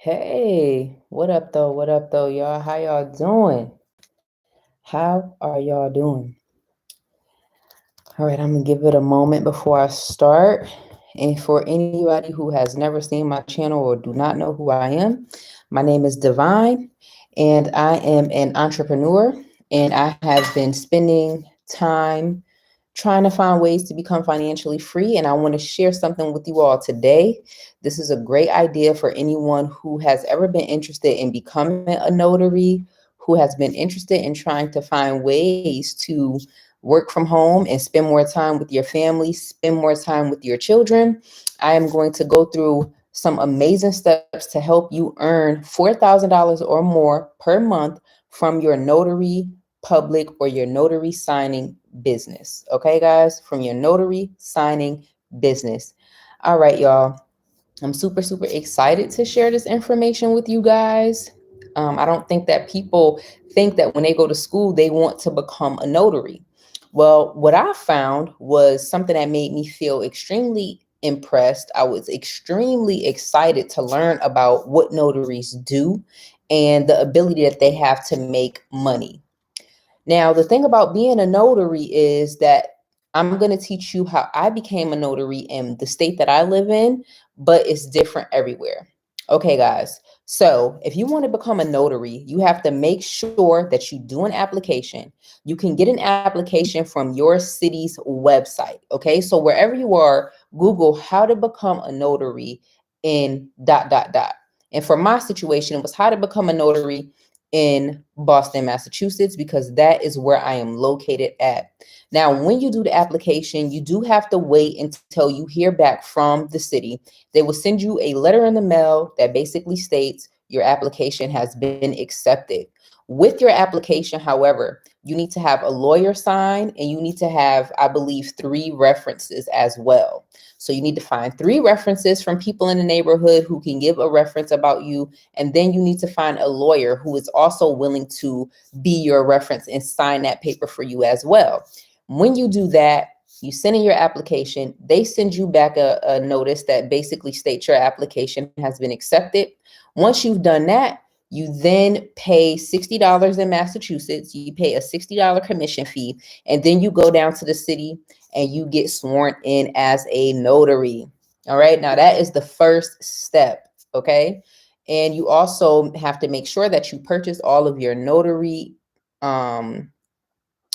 Hey, what up though? What up though, y'all? How y'all doing? How are y'all doing? All right, I'm gonna give it a moment before I start. And for anybody who has never seen my channel or do not know who I am, my name is Divine, and I am an entrepreneur. And I have been spending time trying to find ways to become financially free. And I want to share something with you all today. This is a great idea for anyone who has ever been interested in becoming a notary, who has been interested in trying to find ways to work from home and spend more time with your family, spend more time with your children. I am going to go through some amazing steps to help you earn $4,000 or more per month from your notary public or your notary signing business. Okay, guys, from your notary signing business. All right, y'all. I'm super excited to share this information with you guys. I don't think that people think that when they go to school, they want to become a notary. Well, what I found was something that made me feel extremely impressed. I was extremely excited to learn about what notaries do and the ability that they have to make money. Now, the thing about being a notary is that I'm going to teach you how I became a notary in the state that I live in, but it's different everywhere. Okay, guys. So if you want to become a notary, you have to make sure that you do an application. You can get an application from your city's website. Okay, so wherever you are, Google how to become a notary in dot dot dot. And for my situation, it was how to become a notary in Boston, Massachusetts, because that is where I am located at. Now, when you do the application, you do have to wait until you hear back from the city. They will send you a letter in the mail that basically states your application has been accepted. With your application, however, you need to have a lawyer sign and you need to have, I believe, 3 references as well. So you need to find 3 references from people in the neighborhood who can give a reference about you. And then you need to find a lawyer who is also willing to be your reference and sign that paper for you as well. When you do that, you send in your application, they send you back a notice that basically states your application has been accepted. Once you've done that, you then pay $60 in Massachusetts. You pay a $60 commission fee, and then you go down to the city and you get sworn in as a notary. All right. Now, that is the first step. Okay. And you also have to make sure that you purchase um,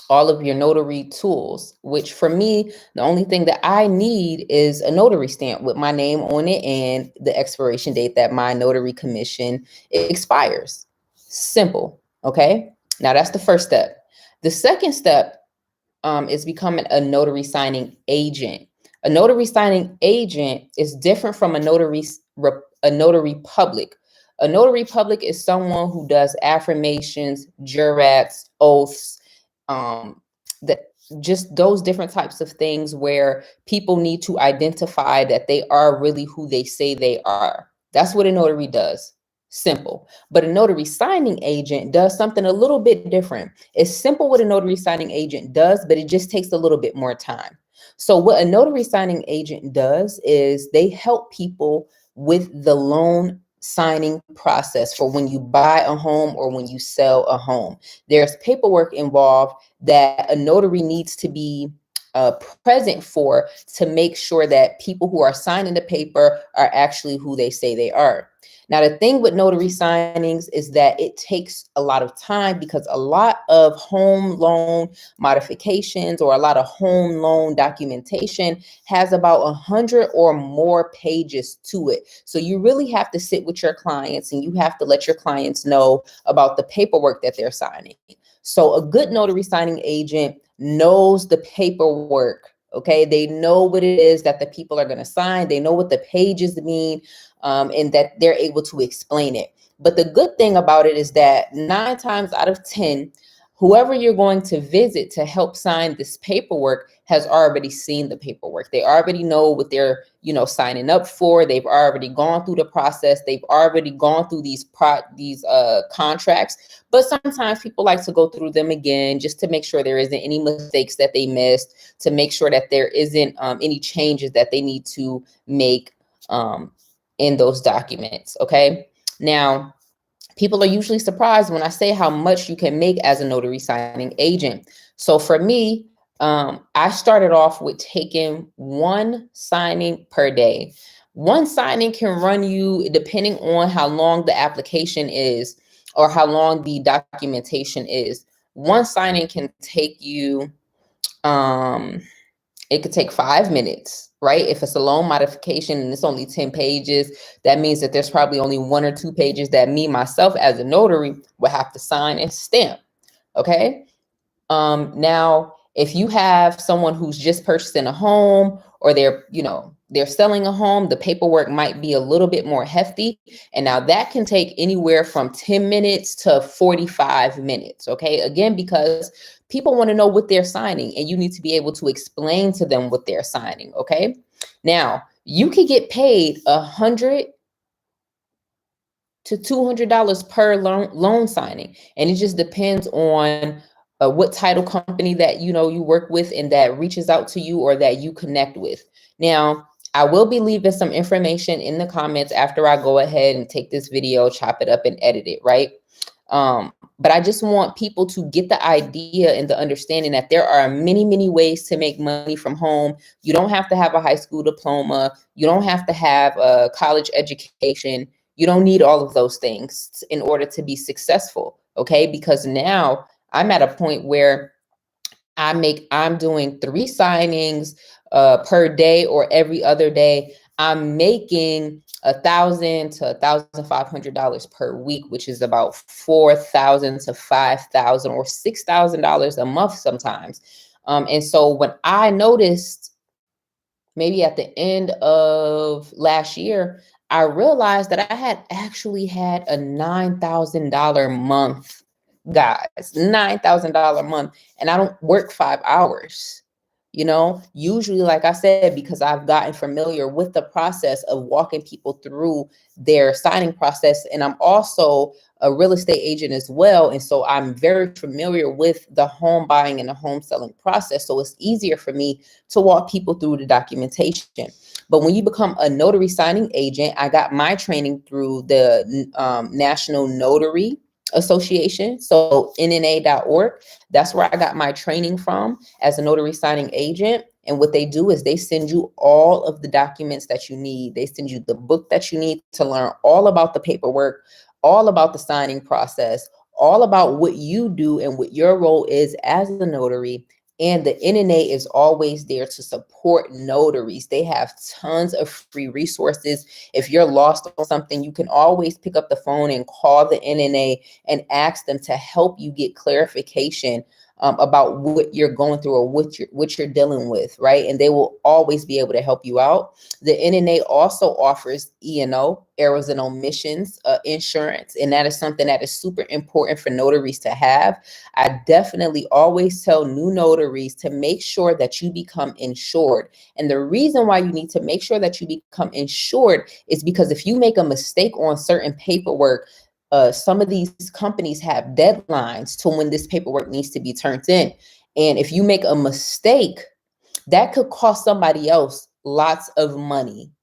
all of your notary tools, which for me, the only thing that I need is a notary stamp with my name on it and the expiration date that my notary commission expires. Simple. Okay. Now, that's the first step. The second step is becoming a notary signing agent. A notary signing agent is different from a notary public. A notary public is someone who does affirmations, jurats, oaths, that just those different types of things where people need to identify that they are really who they say they are. That's what a notary does. Simple. But a notary signing agent does something a little bit different. It's simple what a notary signing agent does, but it just takes a little bit more time. So what a notary signing agent does is they help people with the loan signing process for when you buy a home or when you sell a home. There's paperwork involved that a notary needs to be present for to make sure that people who are signing the paper are actually who they say they are. Now, the thing with notary signings is that it takes a lot of time because a lot of home loan modifications or a lot of home loan documentation has about 100 or more pages to it. So you really have to sit with your clients and you have to let your clients know about the paperwork that they're signing. So a good notary signing agent knows the paperwork. Okay, they know what it is that the people are going to sign. They know what the pages mean, and that they're able to explain it. But the good thing about it is that 9 times out of 10, whoever you're going to visit to help sign this paperwork has already seen the paperwork. They already know what they're, signing up for. They've already gone through the process. They've already gone through these contracts. But sometimes people like to go through them again just to make sure there isn't any mistakes that they missed, to make sure that there isn't any changes that they need to make in those documents. Okay. Now, people are usually surprised when I say how much you can make as a notary signing agent. So for me, I started off with taking one signing per day. One signing can run you, depending on how long the application is or how long the documentation is. One signing can take you, it could take 5 minutes, right? If it's a loan modification and it's only 10 pages, that means that there's probably only 1 or 2 pages that me, myself, as a notary, will have to sign and stamp, okay? Now, if you have someone who's just purchasing a home or they're selling a home, the paperwork might be a little bit more hefty. And now that can take anywhere from 10 minutes to 45 minutes. Okay. Again, because people want to know what they're signing and you need to be able to explain to them what they're signing. Okay. Now you could get paid $100 to $200 per loan signing. And it just depends on what title company that you work with and that reaches out to you or that you connect with. Now, I will be leaving some information in the comments after I go ahead and take this video, chop it up and edit it, right? But I just want people to get the idea and the understanding that there are many, many ways to make money from home. You don't have to have a high school diploma. You don't have to have a college education. You don't need all of those things in order to be successful, okay? Because now I'm at a point where I'm doing 3 signings per day or every other day. I'm making $1,000 to $1,500 per week, which is about $4,000 to $5,000 or $6,000 a month sometimes. And so when I noticed, maybe at the end of last year, I realized that I had actually had a $9,000 month, guys, $9,000 month, and I don't work 5 hours. Usually, like I said, because I've gotten familiar with the process of walking people through their signing process, and I'm also a real estate agent as well. And so I'm very familiar with the home buying and the home selling process. So it's easier for me to walk people through the documentation. But when you become a notary signing agent, I got my training through the National Notary Association, so NNA.org. That's where I got my training from as a notary signing agent. And what they do is they send you all of the documents that you need. They send you the book that you need to learn all about the paperwork, all about the signing process, all about what you do and what your role is as a notary. And the NNA is always there to support notaries. They have tons of free resources. If you're lost on something, you can always pick up the phone and call the NNA and ask them to help you get clarification about what you're going through or what you're dealing with, right? And they will always be able to help you out. The NNA also offers E&O, errors and omissions insurance, and that is something that is super important for notaries to have. I definitely always tell new notaries to make sure that you become insured. And the reason why you need to make sure that you become insured is because if you make a mistake on certain paperwork, some of these companies have deadlines to when this paperwork needs to be turned in. And if you make a mistake, that could cost somebody else lots of money,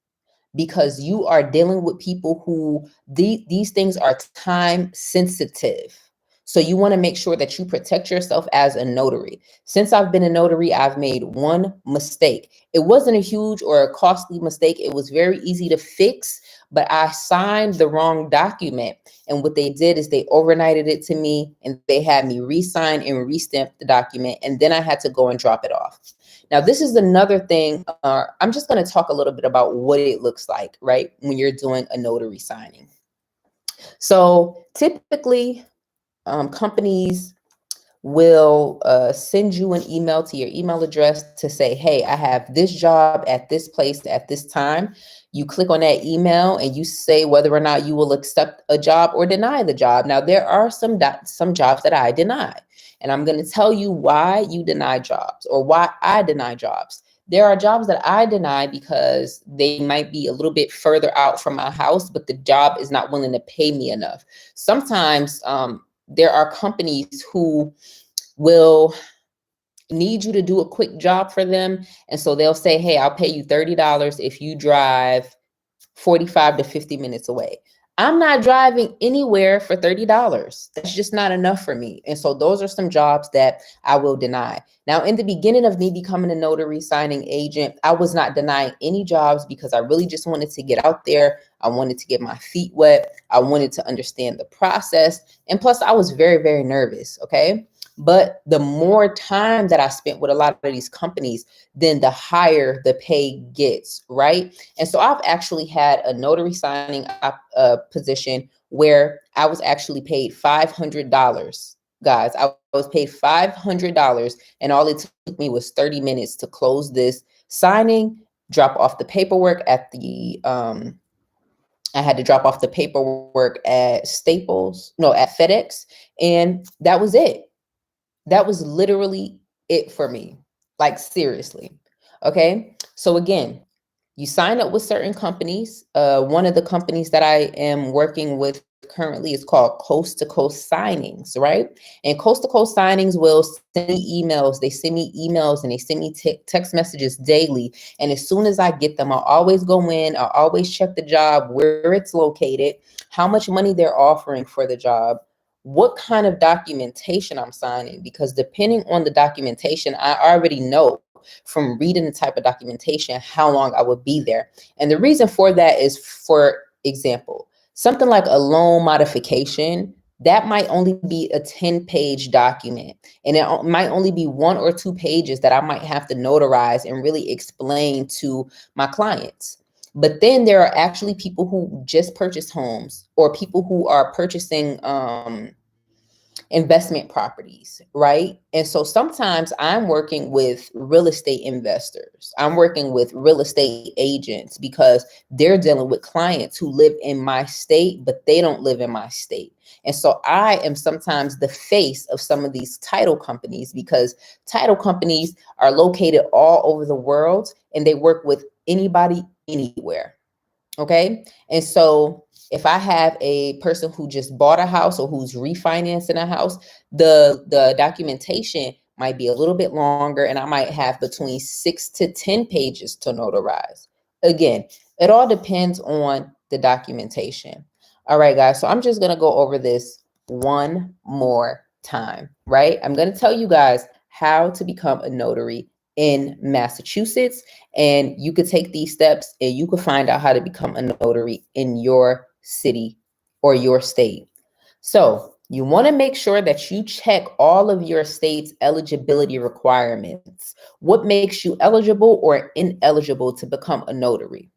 because you are dealing with people who these things are time sensitive. So you want to make sure that you protect yourself as a notary. Since I've been a notary, I've made one mistake. It wasn't a huge or a costly mistake. It was very easy to fix, but I signed the wrong document. And what they did is they overnighted it to me and they had me re-sign and re-stamp the document. And then I had to go and drop it off. Now, this is another thing. I'm just going to talk a little bit about what it looks like, right, when you're doing a notary signing. So typically, companies will send you an email to your email address to say, hey, I have this job at this place at this time. You click on that email and you say whether or not you will accept a job or deny the job. Now, there are some jobs that I deny, and I'm going to tell you why you deny jobs or why I deny jobs. There are jobs that I deny because they might be a little bit further out from my house, but the job is not willing to pay me enough. Sometimes there are companies who will need you to do a quick job for them. And so they'll say, hey, I'll pay you $30 if you drive 45 to 50 minutes away. I'm not driving anywhere for $30. That's just not enough for me. And so those are some jobs that I will deny. Now, in the beginning of me becoming a notary signing agent, I was not denying any jobs because I really just wanted to get out there. I wanted to get my feet wet. I wanted to understand the process. And plus, I was very, very nervous. Okay. But the more time that I spent with a lot of these companies, then the higher the pay gets, right? And so I've actually had a notary signing position where I was actually paid $500. Guys, I was paid $500, and all it took me was 30 minutes to close this signing, drop off the paperwork at the I had to drop off the paperwork at at FedEx, and that was it. That was literally it for me. Like, seriously. Okay. So again, you sign up with certain companies. One of the companies that I am working with currently is called Coast to Coast Signings, right? And Coast to Coast Signings will send me emails. They send me emails and they send me text messages daily. And as soon as I get them, I'll always go in. I'll always check the job, where it's located, how much money they're offering for the job, what kind of documentation I'm signing, because depending on the documentation, I already know from reading the type of documentation how long I would be there. And the reason for that is, for example, something like a loan modification, that might only be a 10-page document. And it might only be 1 or 2 pages that I might have to notarize and really explain to my clients. But then there are actually people who just purchase homes, or people who are purchasing investment properties, right? And so sometimes I'm working with real estate investors. I'm working with real estate agents because they're dealing with clients who live in my state, but they don't live in my state. And so I am sometimes the face of some of these title companies, because title companies are located all over the world and they work with anybody, anywhere. Okay. And so if I have a person who just bought a house or who's refinancing a house, the documentation might be a little bit longer, and I might have between 6 to 10 pages to notarize. Again, it all depends on the documentation. All right, guys. So I'm just going to go over this one more time, right? I'm going to tell you guys how to become a notary in Massachusetts. And you could take these steps and you could find out how to become a notary in your city or your state. So you want to make sure that you check all of your state's eligibility requirements. What makes you eligible or ineligible to become a notary?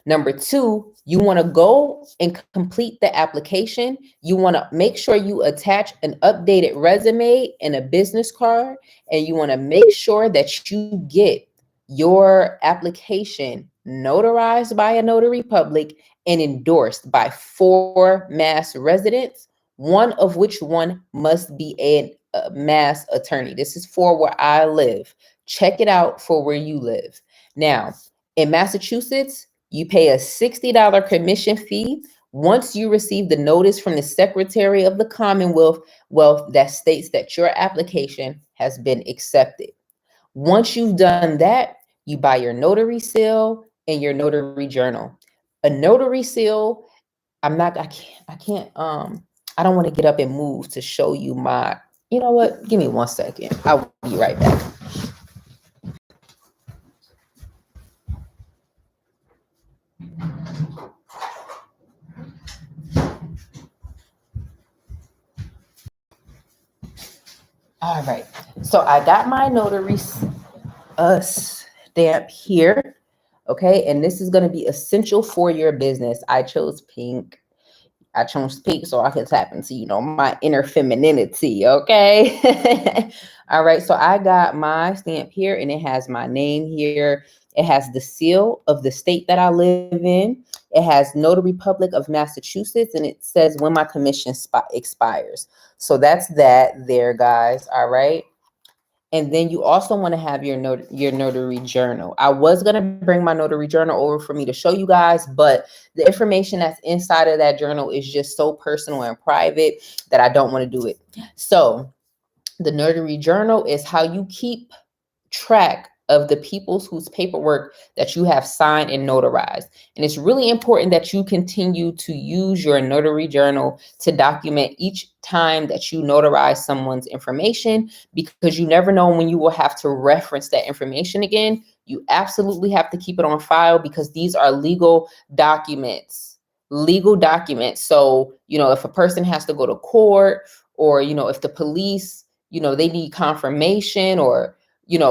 Number 2, you want to go and complete the application. You want to make sure you attach an updated resume and a business card, and you want to make sure that you get your application notarized by a notary public and endorsed by 4 mass residents, one of which one must be a mass attorney. This is for where I live. Check it out for where you live. Now, in Massachusetts, you pay a $60 commission fee once you receive the notice from the Secretary of the Commonwealth that states that your application has been accepted. Once you've done that, you buy your notary seal and your notary journal. A notary seal, I don't want to get up and move to show you my, you know what? Give me 1 second. I'll be right back. All right. So I got my notary stamp here. Okay. And this is going to be essential for your business. I chose pink so I could tap into, my inner femininity. Okay. All right. So I got my stamp here and it has my name here. It has the seal of the state that I live in. It has Notary Public of Massachusetts, and it says when my commission expires. So that's that there, guys. All right. And then you also want to have your notary journal. I was going to bring my notary journal over for me to show you guys, but the information that's inside of that journal is just so personal and private that I don't want to do it. So the notary journal is how you keep track of the people whose paperwork that you have signed and notarized. And it's really important that you continue to use your notary journal to document each time that you notarize someone's information, because you never know when you will have to reference that information again. You absolutely have to keep it on file, because these are legal documents. So, if a person has to go to court, or, if the police, they need confirmation, or,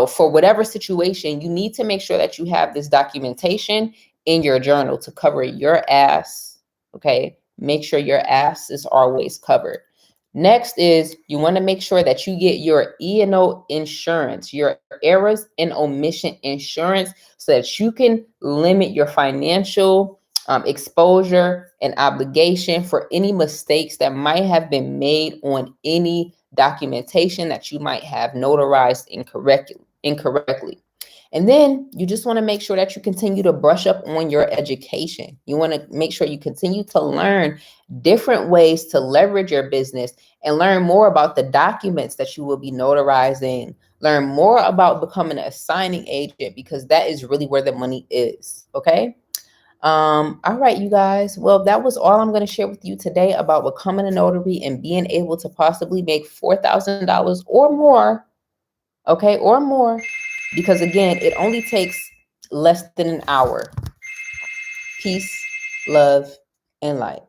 for whatever situation, you need to make sure that you have this documentation in your journal to cover your ass. Okay. Make sure your ass is always covered. Next is, you want to make sure that you get your E&O insurance, your errors and omission insurance, so that you can limit your financial exposure and obligation for any mistakes that might have been made on any documentation that you might have notarized incorrectly. And then you just want to make sure that you continue to brush up on your education. You want to make sure you continue to learn different ways to leverage your business, and learn more about the documents that you will be notarizing. Learn more about becoming a signing agent, because that is really where the money is. Okay. All right, you guys. Well, that was all I'm going to share with you today about becoming a notary and being able to possibly make $4,000 or more. Okay, or more, because again, it only takes less than an hour. Peace, love, and light.